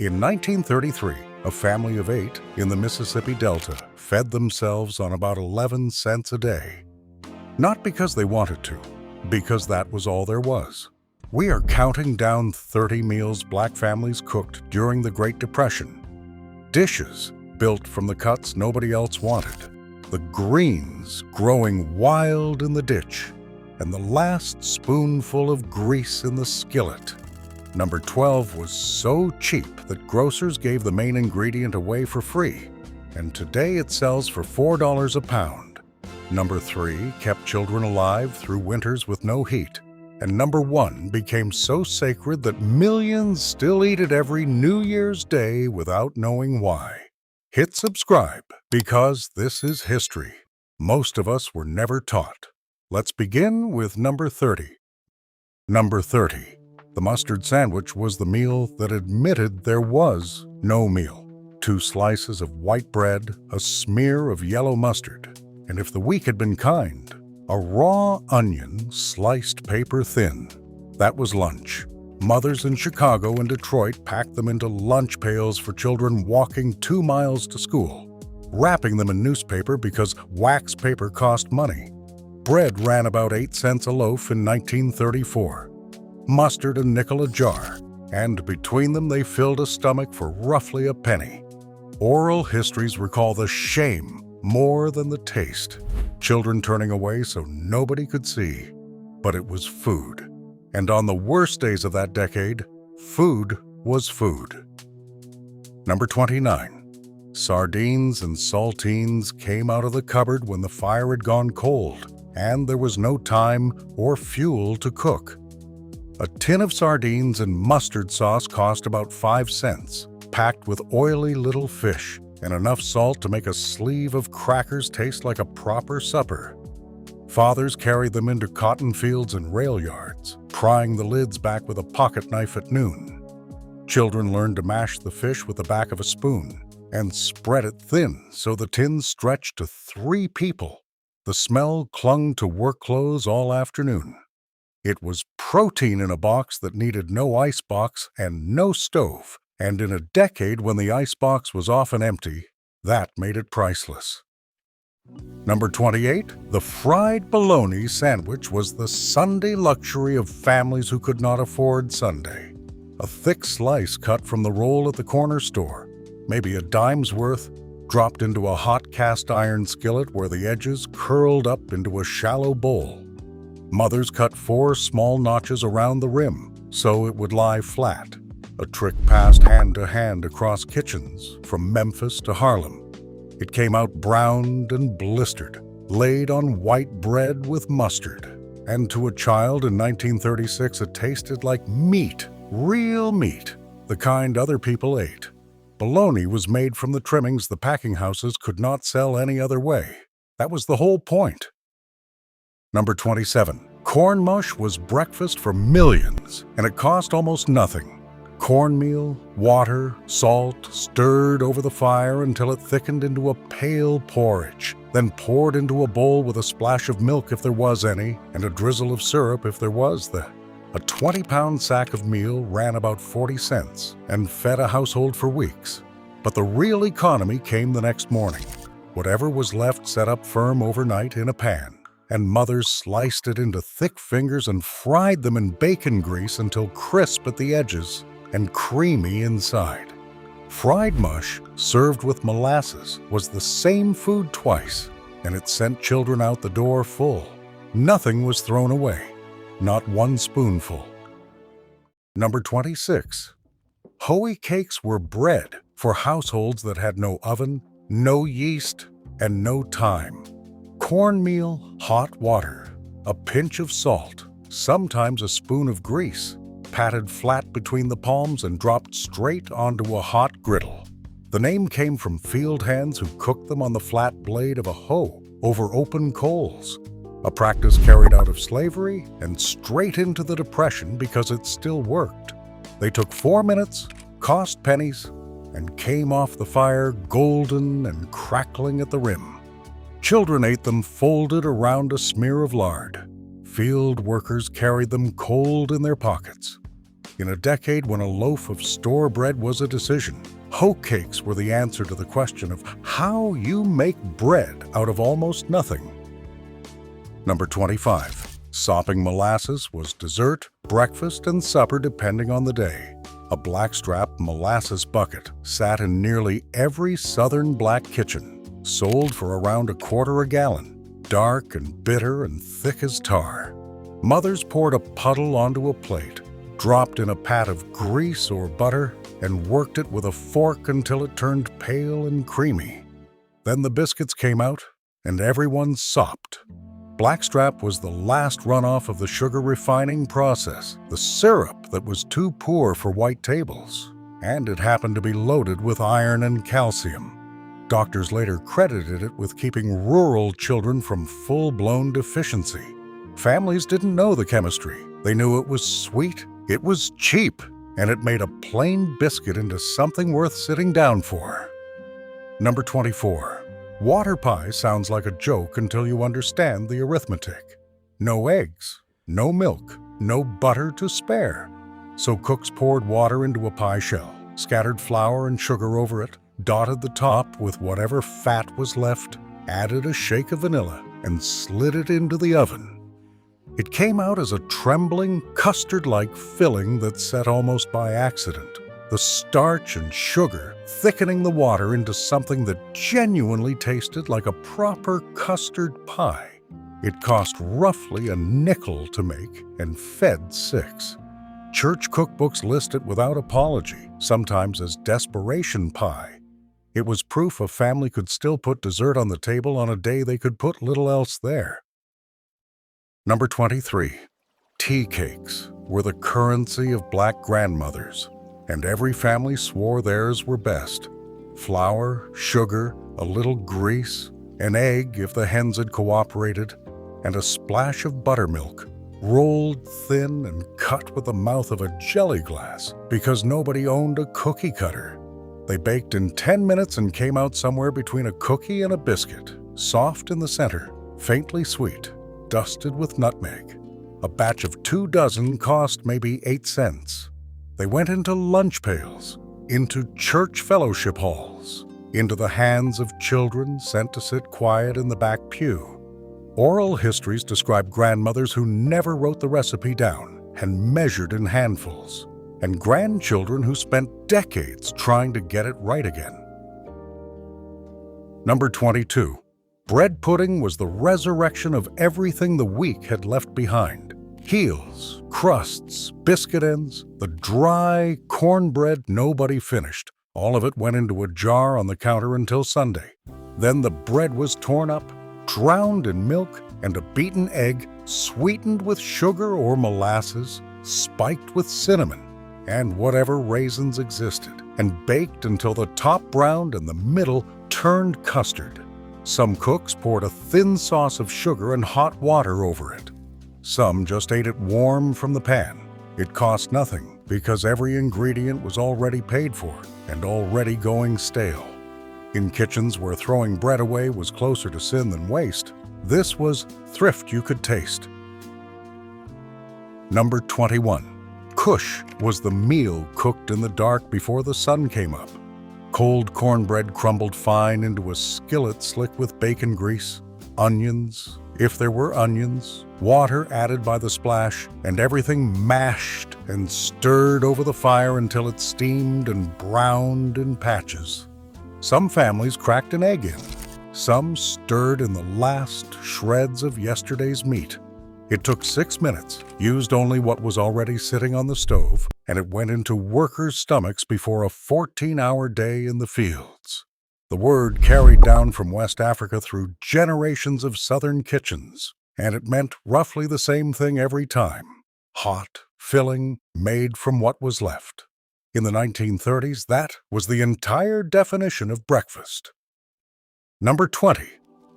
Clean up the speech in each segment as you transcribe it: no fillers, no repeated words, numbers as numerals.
In 1933, a family of 8 in the Mississippi Delta fed themselves on about 11 cents a day. Not because they wanted to, because that was all there was. We are counting down 30 meals Black families cooked during the Great Depression. Dishes built from the cuts nobody else wanted. The greens growing wild in the ditch, and the last spoonful of grease in the skillet. Number 12 was so cheap that grocers gave the main ingredient away for free, and today it sells for $4 a pound. Number 3 kept children alive through winters with no heat, and number 1 became so sacred that millions still eat it every New Year's Day without knowing why. Hit subscribe, because this is history. Most of us were never taught. Let's begin with number 30. Number 30. The mustard sandwich was the meal that admitted there was no meal. 2 slices of white bread, a smear of yellow mustard, and if the week had been kind, a raw onion sliced paper thin. That was lunch. Mothers in Chicago and Detroit packed them into lunch pails for children walking 2 miles to school, wrapping them in newspaper because wax paper cost money. Bread ran about 8 cents a loaf in 1934. Mustard a nickel a jar, and between them they filled a stomach for roughly a penny. Oral histories recall the shame more than the taste. Children turning away so nobody could see. But it was food. And on the worst days of that decade, food was food. Number 29. Sardines and saltines came out of the cupboard when the fire had gone cold, and there was no time or fuel to cook. A tin of sardines and mustard sauce cost about 5 cents, packed with oily little fish and enough salt to make a sleeve of crackers taste like a proper supper. Fathers carried them into cotton fields and rail yards, prying the lids back with a pocket knife at noon. Children learned to mash the fish with the back of a spoon and spread it thin so the tins stretched to 3 people. The smell clung to work clothes all afternoon. It was protein in a box that needed no icebox and no stove, and in a decade when the icebox was often empty, that made it priceless. Number 28, the fried bologna sandwich was the Sunday luxury of families who could not afford Sunday. A thick slice cut from the roll at the corner store, maybe a dime's worth, dropped into a hot cast iron skillet where the edges curled up into a shallow bowl. Mothers cut 4 small notches around the rim so it would lie flat, a trick passed hand to hand across kitchens from Memphis to Harlem. It came out browned and blistered, laid on white bread with mustard. And to a child in 1936, it tasted like meat, real meat, the kind other people ate. Bologna was made from the trimmings the packing houses could not sell any other way. That was the whole point. Number 27. Corn mush was breakfast for millions, and it cost almost nothing. Cornmeal, water, salt, stirred over the fire until it thickened into a pale porridge, then poured into a bowl with a splash of milk if there was any, and a drizzle of syrup if there was the. A 20-pound sack of meal ran about 40 cents and fed a household for weeks. But the real economy came the next morning. Whatever was left set up firm overnight in a pan, and mothers sliced it into thick fingers and fried them in bacon grease until crisp at the edges and creamy inside. Fried mush, served with molasses, was the same food twice, and it sent children out the door full. Nothing was thrown away, not one spoonful. Number 26. Hoey cakes were bread for households that had no oven, no yeast, and no time. Cornmeal, hot water, a pinch of salt, sometimes a spoon of grease, patted flat between the palms and dropped straight onto a hot griddle. The name came from field hands who cooked them on the flat blade of a hoe over open coals, a practice carried out of slavery and straight into the Depression because it still worked. They took 4 minutes, cost pennies, and came off the fire golden and crackling at the rim. Children ate them folded around a smear of lard. Field workers carried them cold in their pockets. In a decade when a loaf of store bread was a decision, hoe cakes were the answer to the question of how you make bread out of almost nothing. Number 25. Sopping molasses was dessert, breakfast, and supper depending on the day. A blackstrap molasses bucket sat in nearly every southern black kitchen, sold for around $1/4 gallon, dark and bitter and thick as tar. Mothers poured a puddle onto a plate, dropped in a pat of grease or butter, and worked it with a fork until it turned pale and creamy. Then the biscuits came out, and everyone sopped. Blackstrap was the last runoff of the sugar refining process, the syrup that was too poor for white tables, and it happened to be loaded with iron and calcium. Doctors later credited it with keeping rural children from full-blown deficiency. Families didn't know the chemistry. They knew it was sweet, it was cheap, and it made a plain biscuit into something worth sitting down for. Number 24. Water pie sounds like a joke until you understand the arithmetic. No eggs, no milk, no butter to spare. So cooks poured water into a pie shell, scattered flour and sugar over it, dotted the top with whatever fat was left, added a shake of vanilla, and slid it into the oven. It came out as a trembling, custard-like filling that set almost by accident, the starch and sugar thickening the water into something that genuinely tasted like a proper custard pie. It cost roughly $0.05 to make and fed 6. Church cookbooks list it without apology, sometimes as desperation pie. It was proof a family could still put dessert on the table on a day they could put little else there. Number 23. Tea cakes were the currency of black grandmothers, and every family swore theirs were best. Flour, sugar, a little grease, an egg if the hens had cooperated, and a splash of buttermilk, rolled thin and cut with the mouth of a jelly glass because nobody owned a cookie cutter. They baked in 10 minutes and came out somewhere between a cookie and a biscuit, soft in the center, faintly sweet, dusted with nutmeg. A batch of 2 dozen cost maybe 8 cents. They went into lunch pails, into church fellowship halls, into the hands of children sent to sit quiet in the back pew. Oral histories describe grandmothers who never wrote the recipe down and measured in handfuls, and grandchildren who spent decades trying to get it right again. Number 22. Bread pudding was the resurrection of everything the week had left behind. Heels, crusts, biscuit ends, the dry cornbread nobody finished. All of it went into a jar on the counter until Sunday. Then the bread was torn up, drowned in milk, and a beaten egg, sweetened with sugar or molasses, spiked with cinnamon, and whatever raisins existed, and baked until the top browned and the middle turned custard. Some cooks poured a thin sauce of sugar and hot water over it. Some just ate it warm from the pan. It cost nothing because every ingredient was already paid for and already going stale. In kitchens where throwing bread away was closer to sin than waste, this was thrift you could taste. Number 21. Kush was the meal cooked in the dark before the sun came up. Cold cornbread crumbled fine into a skillet slick with bacon grease, onions, if there were onions, water added by the splash, and everything mashed and stirred over the fire until it steamed and browned in patches. Some families cracked an egg in. Some stirred in the last shreds of yesterday's meat. It took 6 minutes, used only what was already sitting on the stove, and it went into workers' stomachs before a 14-hour day in the fields. The word carried down from West Africa through generations of southern kitchens, and it meant roughly the same thing every time. Hot, filling, made from what was left. In the 1930s, that was the entire definition of breakfast. Number 20.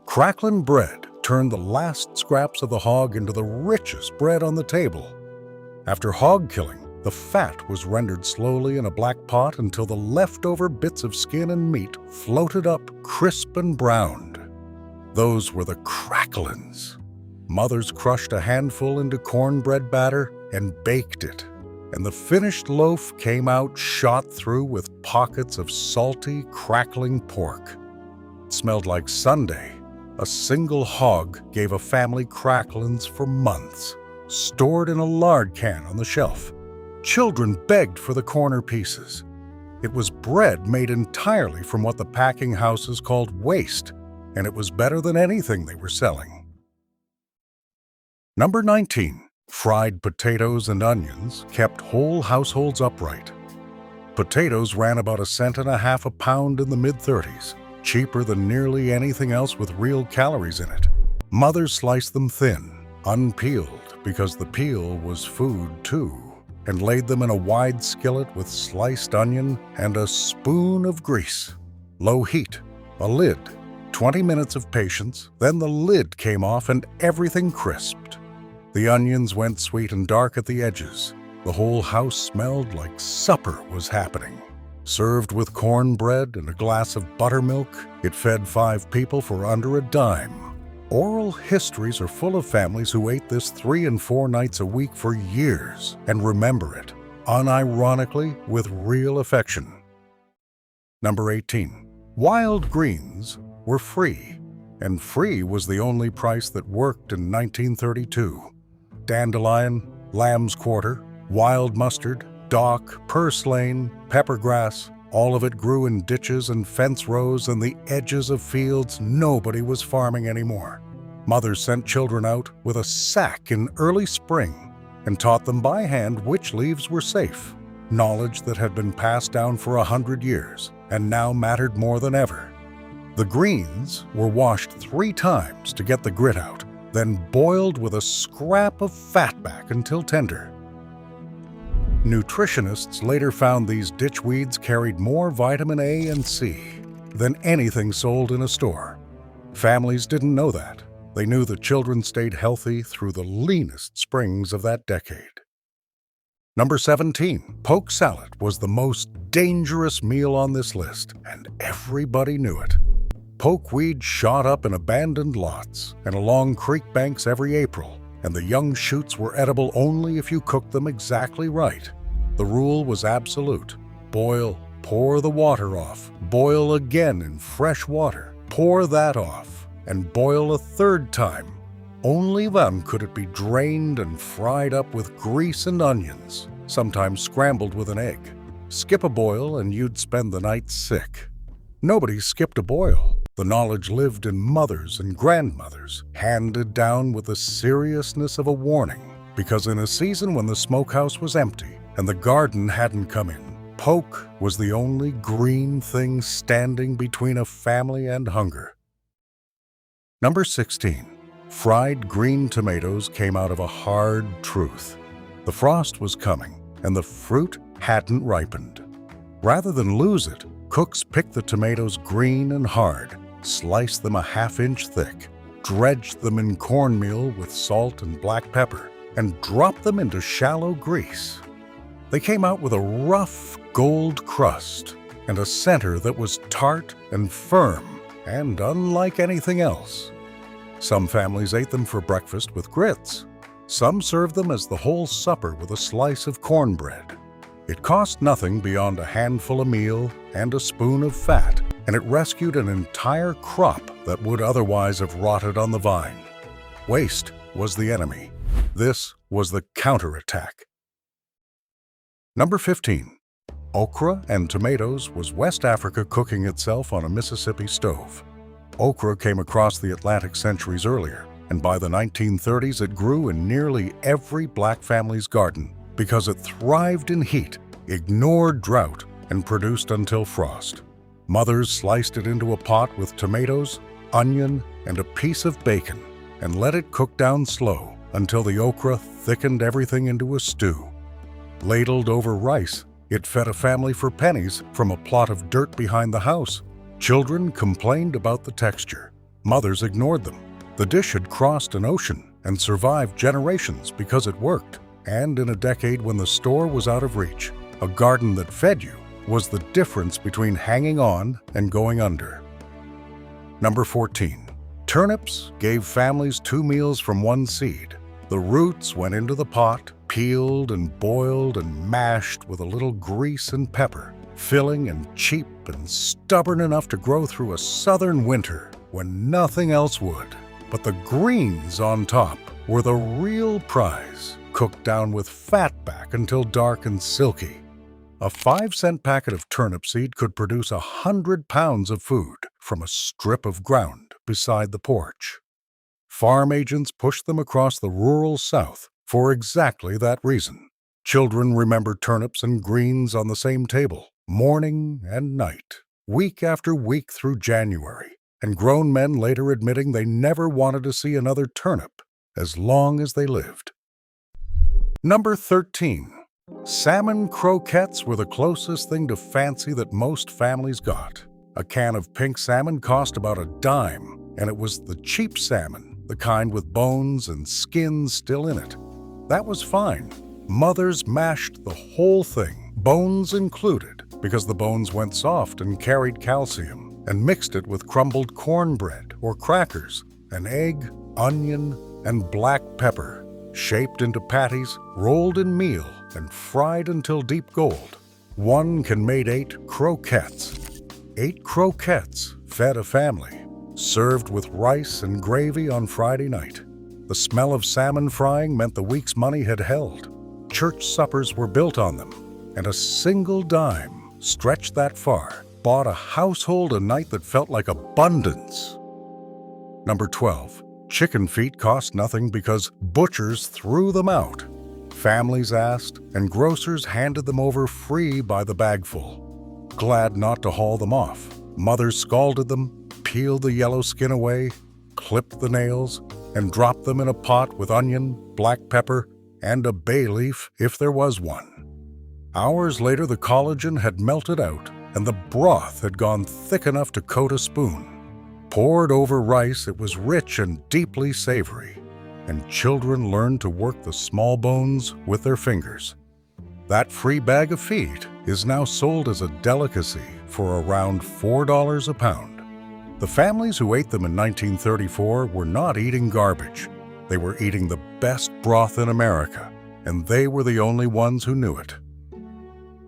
Cracklin' bread turned the last scraps of the hog into the richest bread on the table. After hog killing, the fat was rendered slowly in a black pot until the leftover bits of skin and meat floated up crisp and browned. Those were the cracklins. Mothers crushed a handful into cornbread batter and baked it. and the finished loaf came out shot through with pockets of salty, crackling pork. It smelled like Sunday. A single hog gave a family cracklins for months, stored in a lard can on the shelf. Children begged for the corner pieces. It was bread made entirely from what the packing houses called waste, and it was better than anything they were selling. Number 19. Fried potatoes and onions kept whole households upright. Potatoes ran about 1.50 cents a pound in the mid-30s, cheaper than nearly anything else with real calories in it. Mothers sliced them thin, unpeeled, because the peel was food too, and laid them in a wide skillet with sliced onion and a spoon of grease. Low heat, a lid, 20 minutes of patience, then the lid came off and everything crisped. The onions went sweet and dark at the edges. The whole house smelled like supper was happening. Served with cornbread and a glass of buttermilk, it fed 5 people for under a dime. Oral histories are full of families who ate this 3 and 4 nights a week for years and remember it, unironically, with real affection. Number 18. Wild greens were free, and free was the only price that worked in 1932. Dandelion, lamb's quarter, wild mustard, dock, purslane, peppergrass, all of it grew in ditches and fence rows and the edges of fields nobody was farming anymore. Mothers sent children out with a sack in early spring and taught them by hand which leaves were safe, knowledge that had been passed down for 100 years and now mattered more than ever. The greens were washed 3 times to get the grit out, then boiled with a scrap of fat back until tender. Nutritionists later found these ditch weeds carried more vitamin A and C than anything sold in a store. Families didn't know that. They knew the children stayed healthy through the leanest springs of that decade. Number 17. Poke salad was the most dangerous meal on this list, and everybody knew it. Pokeweed shot up in abandoned lots and along creek banks every April, and the young shoots were edible only if you cooked them exactly right. The rule was absolute. Boil, pour the water off, boil again in fresh water, pour that off, and boil a 3rd time. Only then could it be drained and fried up with grease and onions, sometimes scrambled with an egg. Skip a boil and you'd spend the night sick. Nobody skipped a boil. The knowledge lived in mothers and grandmothers, handed down with the seriousness of a warning, because in a season when the smokehouse was empty and the garden hadn't come in, poke was the only green thing standing between a family and hunger. Number 16. Fried green tomatoes came out of a hard truth. The frost was coming, and the fruit hadn't ripened. Rather than lose it, cooks picked the tomatoes green and hard, sliced them a 1/2 inch thick, dredged them in cornmeal with salt and black pepper, and dropped them into shallow grease. They came out with a rough gold crust and a center that was tart and firm and unlike anything else. Some families ate them for breakfast with grits. Some served them as the whole supper with a slice of cornbread. It cost nothing beyond a handful a meal and a spoon of fat, and it rescued an entire crop that would otherwise have rotted on the vine. Waste was the enemy. This was the counterattack. Number 15. Okra and tomatoes was West Africa cooking itself on a Mississippi stove. Okra came across the Atlantic centuries earlier, and by the 1930s it grew in nearly every black family's garden because it thrived in heat, ignored drought, and produced until frost. Mothers sliced it into a pot with tomatoes, onion, and a piece of bacon, and let it cook down slow until the okra thickened everything into a stew. Ladled over rice, it fed a family for pennies from a plot of dirt behind the house. Children complained about the texture. Mothers ignored them. The dish had crossed an ocean and survived generations because it worked. And in a decade when the store was out of reach, a garden that fed you was the difference between hanging on and going under. Number 14. Turnips gave families 2 meals from 1 seed. The roots went into the pot, peeled and boiled and mashed with a little grease and pepper, filling and cheap and stubborn enough to grow through a southern winter when nothing else would. But the greens on top were the real prize, cooked down with fatback until dark and silky. A 5-cent packet of turnip seed could produce 100 pounds of food from a strip of ground beside the porch. Farm agents pushed them across the rural South for exactly that reason. Children remember turnips and greens on the same table, morning and night, week after week through January, and grown men later admitting they never wanted to see another turnip as long as they lived. Number 13. Salmon croquettes were the closest thing to fancy that most families got. A can of pink salmon cost about a dime, and it was the cheap salmon, the kind with bones and skins still in it. That was fine. Mothers mashed the whole thing, bones included, because the bones went soft and carried calcium, and mixed it with crumbled cornbread or crackers, an egg, onion, and black pepper, shaped into patties, rolled in meal, and fried until deep gold. One can make 8 croquettes. 8 croquettes fed a family, served with rice and gravy on Friday night. The smell of salmon frying meant the week's money had held. Church suppers were built on them, and a single dime, stretched that far, bought a household a night that felt like abundance. Number 12. Chicken feet cost nothing because butchers threw them out. Families asked, and grocers handed them over free by the bagful. Glad not to haul them off, mothers scalded them, peeled the yellow skin away, clipped the nails, and dropped them in a pot with onion, black pepper, and a bay leaf if there was one. Hours later, the collagen had melted out, and the broth had gone thick enough to coat a spoon. Poured over rice, it was rich and deeply savory, and children learned to work the small bones with their fingers. That free bag of feet is now sold as a delicacy for around $4 a pound. The families who ate them in 1934 were not eating garbage. They were eating the best broth in America, and they were the only ones who knew it.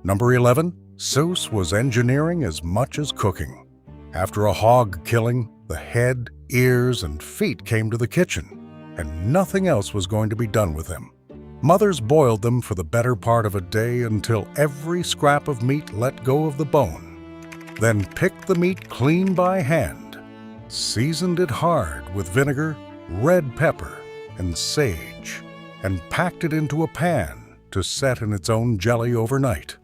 Number 11. Sauce was engineering as much as cooking. After a hog killing, the head, ears, and feet came to the kitchen, and nothing else was going to be done with them. Mothers boiled them for the better part of a day until every scrap of meat let go of the bone. Then picked the meat clean by hand, seasoned it hard with vinegar, red pepper, and sage, and packed it into a pan to set in its own jelly overnight.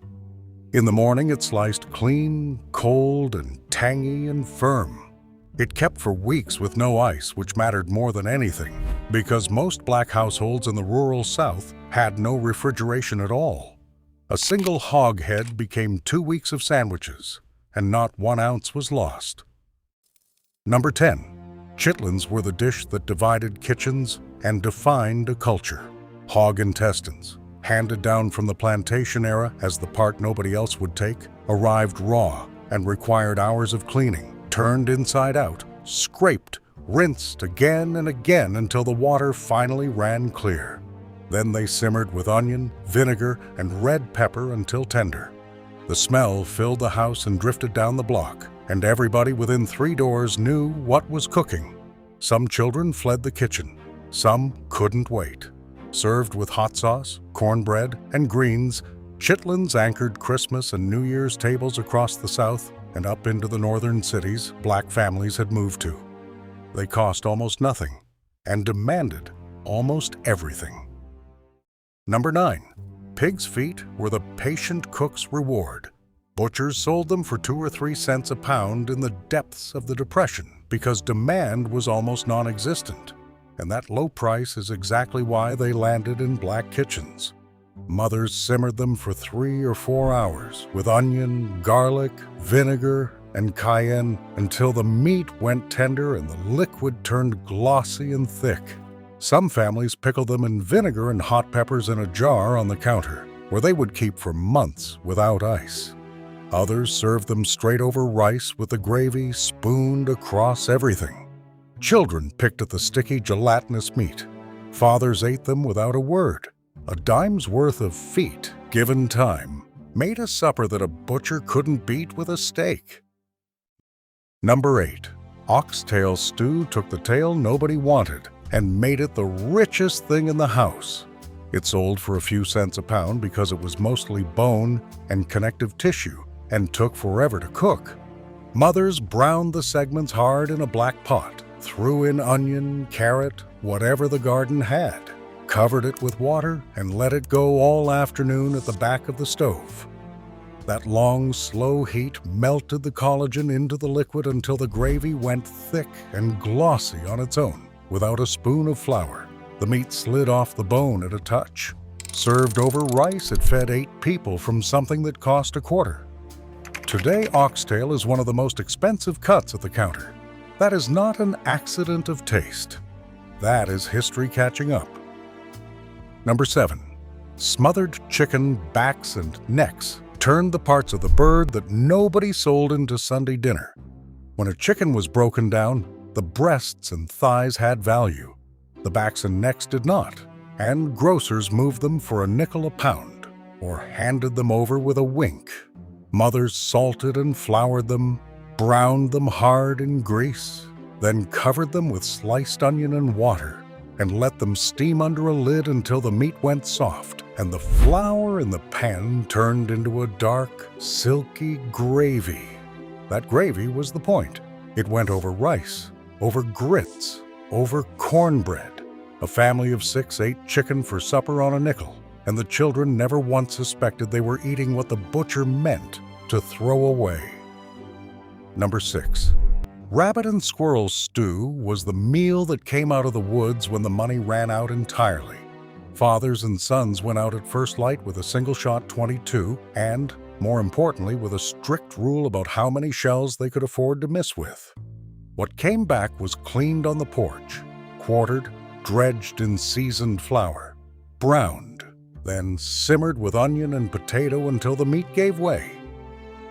In the morning, it sliced clean, cold, and tangy and firm. It kept for weeks with no ice, which mattered more than anything, because most black households in the rural South had no refrigeration at all. A single hog head became 2 weeks of sandwiches, and not 1 ounce was lost. Number 10. Chitlins were the dish that divided kitchens and defined a culture. Hog intestines, handed down from the plantation era as the part nobody else would take, arrived raw and required hours of cleaning, turned inside out, scraped, rinsed again and again until the water finally ran clear. Then they simmered with onion, vinegar, and red pepper until tender. The smell filled the house and drifted down the block, and everybody within 3 doors knew what was cooking. Some children fled the kitchen. Some couldn't wait. Served with hot sauce, cornbread, and greens, chitlins anchored Christmas and New Year's tables across the South and up into the northern cities black families had moved to. They cost almost nothing and demanded almost everything. Number 9. Pig's feet were the patient cook's reward. Butchers sold them for 2 or 3 cents a pound in the depths of the Depression because demand was almost non-existent. And that low price is exactly why they landed in black kitchens. Mothers simmered them for 3 or 4 hours with onion, garlic, vinegar, and cayenne until the meat went tender and the liquid turned glossy and thick. Some families pickled them in vinegar and hot peppers in a jar on the counter, where they would keep for months without ice. Others served them straight over rice with the gravy spooned across everything. Children picked at the sticky, gelatinous meat. Fathers ate them without a word. A dime's worth of feet, given time, made a supper that a butcher couldn't beat with a steak. Number 8. Oxtail stew took the tail nobody wanted and made it the richest thing in the house. It sold for a few cents a pound because it was mostly bone and connective tissue and took forever to cook. Mothers browned the segments hard in a black pot, threw in onion, carrot, whatever the garden had, covered it with water, and let it go all afternoon at the back of the stove. That long, slow heat melted the collagen into the liquid until the gravy went thick and glossy on its own, without a spoon of flour. The meat slid off the bone at a touch. Served over rice, it fed 8 people from something that cost a quarter. Today, oxtail is one of the most expensive cuts at the counter. That is not an accident of taste. That is history catching up. Number 7. Smothered chicken backs and necks turned the parts of the bird that nobody sold into Sunday dinner. When a chicken was broken down, the breasts and thighs had value. The backs and necks did not, and grocers moved them for a nickel a pound, or handed them over with a wink. Mothers salted and floured them, browned them hard in grease, then covered them with sliced onion and water, and let them steam under a lid until the meat went soft and the flour in the pan turned into a dark, silky gravy. That gravy was the point. It went over rice, over grits, over cornbread. A family of 6 ate chicken for supper on a nickel, and the children never once suspected they were eating what the butcher meant to throw away. Number 6. Rabbit and squirrel stew was the meal that came out of the woods when the money ran out entirely. Fathers and sons went out at first light with a single-shot .22 and, more importantly, with a strict rule about how many shells they could afford to miss with. What came back was cleaned on the porch, quartered, dredged in seasoned flour, browned, then simmered with onion and potato until the meat gave way.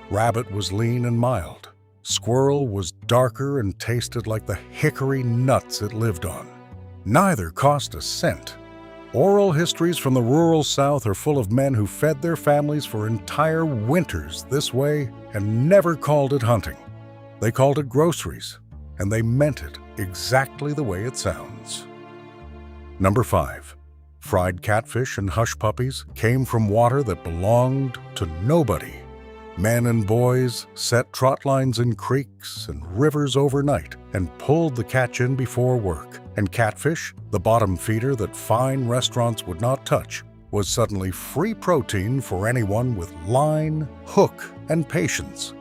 Rabbit was lean and mild. Squirrel was darker and tasted like the hickory nuts it lived on. Neither cost a cent. Oral histories from the rural South are full of men who fed their families for entire winters this way and never called it hunting. They called it groceries, and they meant it exactly the way it sounds. Number 5. Fried catfish and hush puppies came from water that belonged to nobody. Men and boys set trot lines in creeks and rivers overnight and pulled the catch in before work. And catfish, the bottom feeder that fine restaurants would not touch, was suddenly free protein for anyone with line, hook, and patience.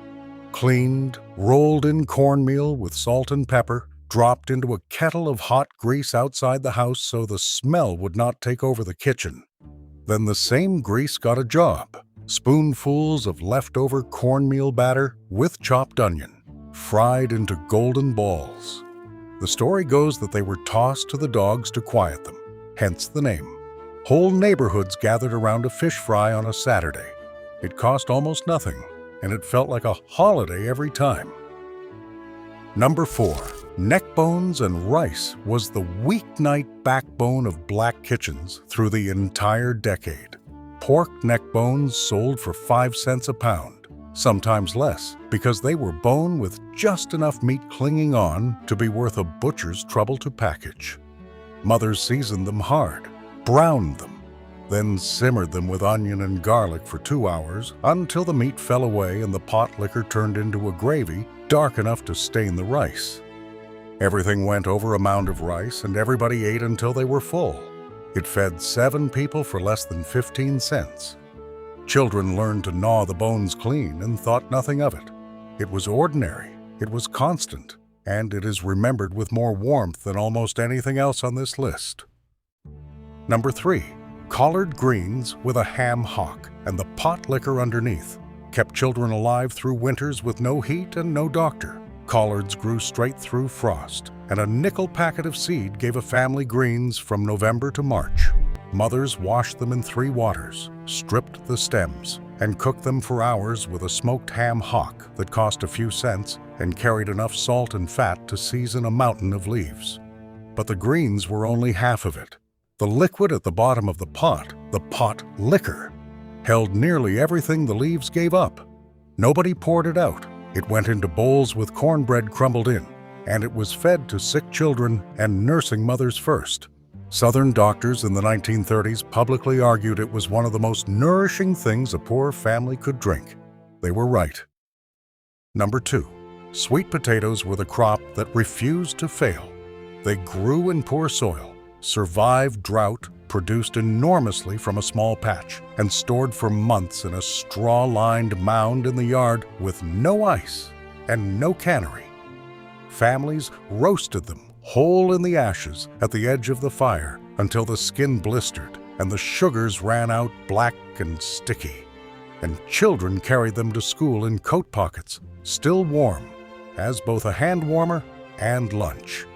Cleaned, rolled in cornmeal with salt and pepper, dropped into a kettle of hot grease outside the house so the smell would not take over the kitchen. Then the same grease got a job. Spoonfuls of leftover cornmeal batter with chopped onion, fried into golden balls. The story goes that they were tossed to the dogs to quiet them, hence the name. Whole neighborhoods gathered around a fish fry on a Saturday. It cost almost nothing, and it felt like a holiday every time. Number 4. Neck bones and rice was the weeknight backbone of black kitchens through the entire decade. Pork neck bones sold for 5 cents a pound, sometimes less, because they were bone with just enough meat clinging on to be worth a butcher's trouble to package. Mothers seasoned them hard, browned them, then simmered them with onion and garlic for 2 hours until the meat fell away and the pot liquor turned into a gravy dark enough to stain the rice. Everything went over a mound of rice and everybody ate until they were full. It fed 7 people for less than 15 cents. Children learned to gnaw the bones clean and thought nothing of it. It was ordinary, it was constant, and it is remembered with more warmth than almost anything else on this list. Number 3. Collard greens with a ham hock and the pot liquor underneath kept children alive through winters with no heat and no doctor. Collards grew straight through frost, and a nickel packet of seed gave a family greens from November to March. Mothers washed them in 3 waters, stripped the stems, and cooked them for hours with a smoked ham hock that cost a few cents and carried enough salt and fat to season a mountain of leaves. But the greens were only half of it. The liquid at the bottom of the pot liquor, held nearly everything the leaves gave up. Nobody poured it out. It went into bowls with cornbread crumbled in, and it was fed to sick children and nursing mothers first. Southern doctors in the 1930s publicly argued it was one of the most nourishing things a poor family could drink. They were right. Number 2. Sweet potatoes were the crop that refused to fail. They grew in poor soil, survived drought, produced enormously from a small patch, and stored for months in a straw-lined mound in the yard with no ice and no cannery. Families roasted them whole in the ashes at the edge of the fire until the skin blistered and the sugars ran out black and sticky. And children carried them to school in coat pockets, still warm, as both a hand warmer and lunch.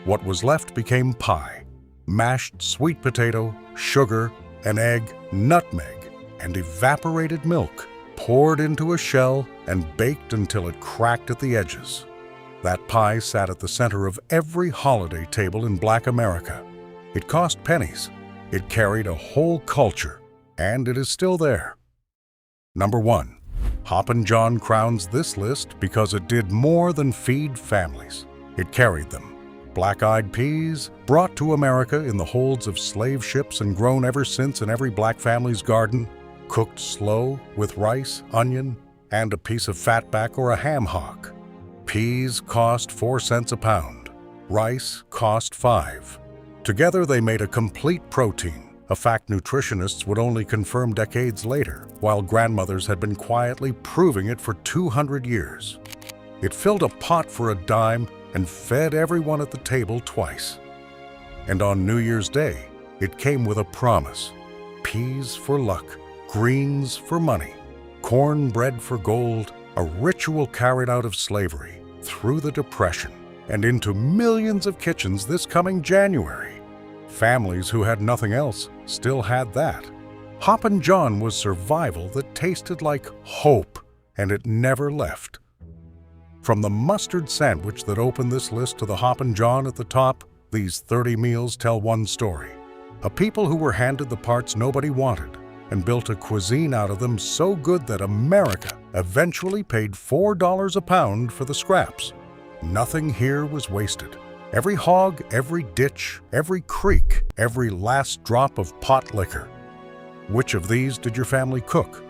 What was left became pie, mashed sweet potato, sugar, an egg, nutmeg, and evaporated milk, poured into a shell and baked until it cracked at the edges. That pie sat at the center of every holiday table in Black America. It cost pennies. It carried a whole culture, and it is still there. Number 1. Hoppin' John crowns this list because it did more than feed families. It carried them. Black-eyed peas, brought to America in the holds of slave ships and grown ever since in every black family's garden, cooked slow with rice, onion, and a piece of fatback or a ham hock. Peas cost 4 cents a pound. Rice cost 5. Together they made a complete protein, a fact nutritionists would only confirm decades later, while grandmothers had been quietly proving it for 200 years. It filled a pot for a dime and fed everyone at the table twice. And on New Year's Day, it came with a promise: peas for luck, greens for money, cornbread for gold, a ritual carried out of slavery, through the Depression, and into millions of kitchens this coming January. Families who had nothing else still had that. Hoppin' John was survival that tasted like hope, and it never left. From the mustard sandwich that opened this list to the Hoppin' John at the top, these 30 meals tell one story. A people who were handed the parts nobody wanted and built a cuisine out of them so good that America eventually paid $4 a pound for the scraps. Nothing here was wasted. Every hog, every ditch, every creek, every last drop of pot liquor. Which of these did your family cook?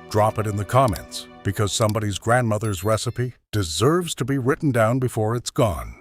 Drop it in the comments, because somebody's grandmother's recipe deserves to be written down before it's gone.